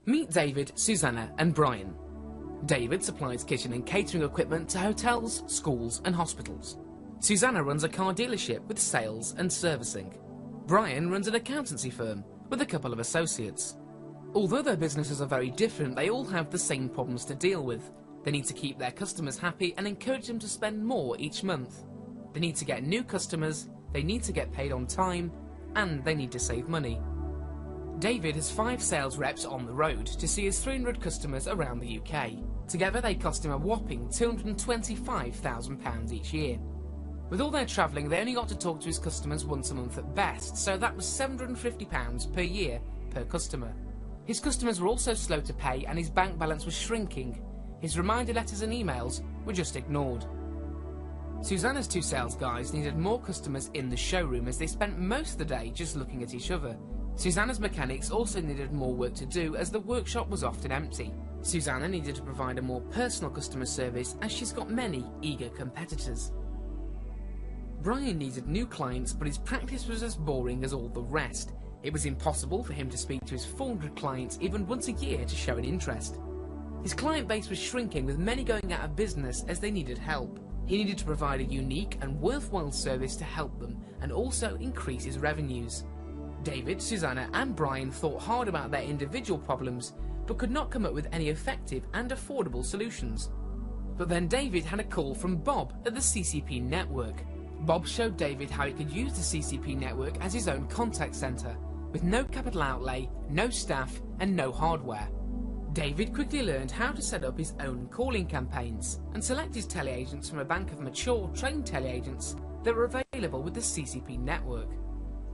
Meet David, Susanna and Brian. David supplies kitchen and catering equipment to hotels, schools and hospitals. Susanna runs a car dealership with sales and servicing. Brian runs an accountancy firm with a couple of associates. Although their businesses are very different, they all have the same problems to deal with. They need to keep their customers happy and encourage them to spend more each month. They need to get new customers, they need to get paid on time, and they need to save money. David has 5 sales reps on the road to see his 300 customers around the UK. Together they cost him a whopping £225,000 each year. With all their travelling, they only got to talk to his customers once a month at best, so that was £750 per year per customer. His customers were also slow to pay and his bank balance was shrinking. His reminder letters and emails were just ignored. Susanna's 2 sales guys needed more customers in the showroom as they spent most of the day just looking at each other. Susanna's mechanics also needed more work to do as the workshop was often empty. Susanna needed to provide a more personal customer service as she's got many eager competitors. Brian needed new clients, but his practice was as boring as all the rest. It was impossible for him to speak to his 400 clients even once a year to show an interest. His client base was shrinking, with many going out of business as they needed help. He needed to provide a unique and worthwhile service to help them and also increase his revenues. David, Susanna and Brian thought hard about their individual problems but could not come up with any effective and affordable solutions. But then David had a call from Bob at the CCP network. Bob showed David how he could use the CCP network as his own contact centre, with no capital outlay, no staff and no hardware. David quickly learned how to set up his own calling campaigns and select his teleagents from a bank of mature, trained teleagents that were available with the CCP network.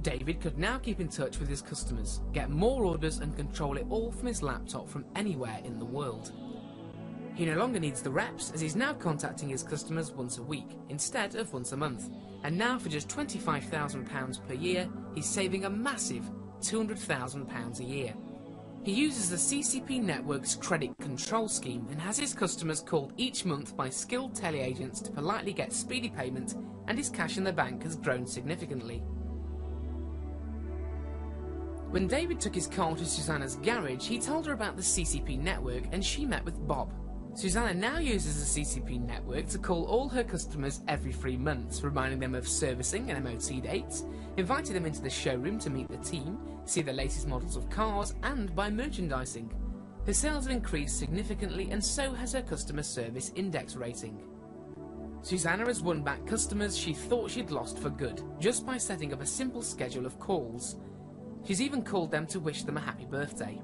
David could now keep in touch with his customers, get more orders and control it all from his laptop from anywhere in the world. He no longer needs the reps, as he's now contacting his customers once a week instead of once a month, and now for just £25,000 per year he's saving a massive £200,000 a year. He uses the CCP network's credit control scheme and has his customers called each month by skilled teleagents to politely get speedy payment, and his cash in the bank has grown significantly. When David took his car to Susanna's garage, he told her about the CCP network and she met with Bob. Susanna now uses the CCP network to call all her customers every 3 months, reminding them of servicing and MOT dates, inviting them into the showroom to meet the team, see the latest models of cars and buy merchandising. Her sales have increased significantly and so has her customer service index rating. Susanna has won back customers she thought she'd lost for good, just by setting up a simple schedule of calls. She's even called them to wish them a happy birthday.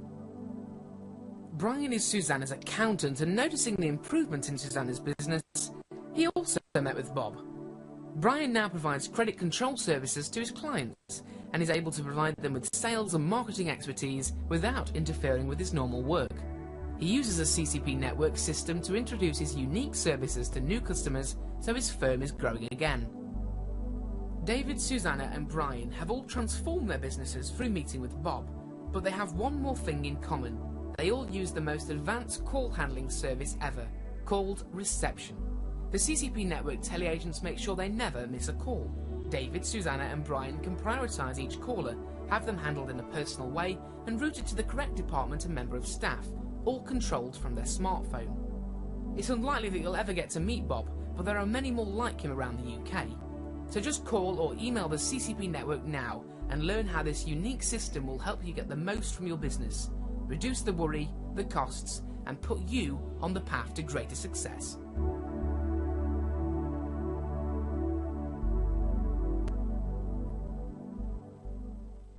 Brian is Susanna's accountant, and noticing the improvement in Susanna's business, he also met with Bob. Brian now provides credit control services to his clients and is able to provide them with sales and marketing expertise without interfering with his normal work. He uses a CCP network system to introduce his unique services to new customers, so his firm is growing again. David, Susanna and Brian have all transformed their businesses through meeting with Bob, but they have one more thing in common. They all use the most advanced call handling service ever, called reception. The CCP network teleagents make sure they never miss a call. David, Susanna and Brian can prioritise each caller, have them handled in a personal way and routed to the correct department and member of staff, all controlled from their smartphone. It's unlikely that you'll ever get to meet Bob, but there are many more like him around the UK. So just call or email the CCP network now and learn how this unique system will help you get the most from your business, reduce the worry, the costs, and put you on the path to greater success.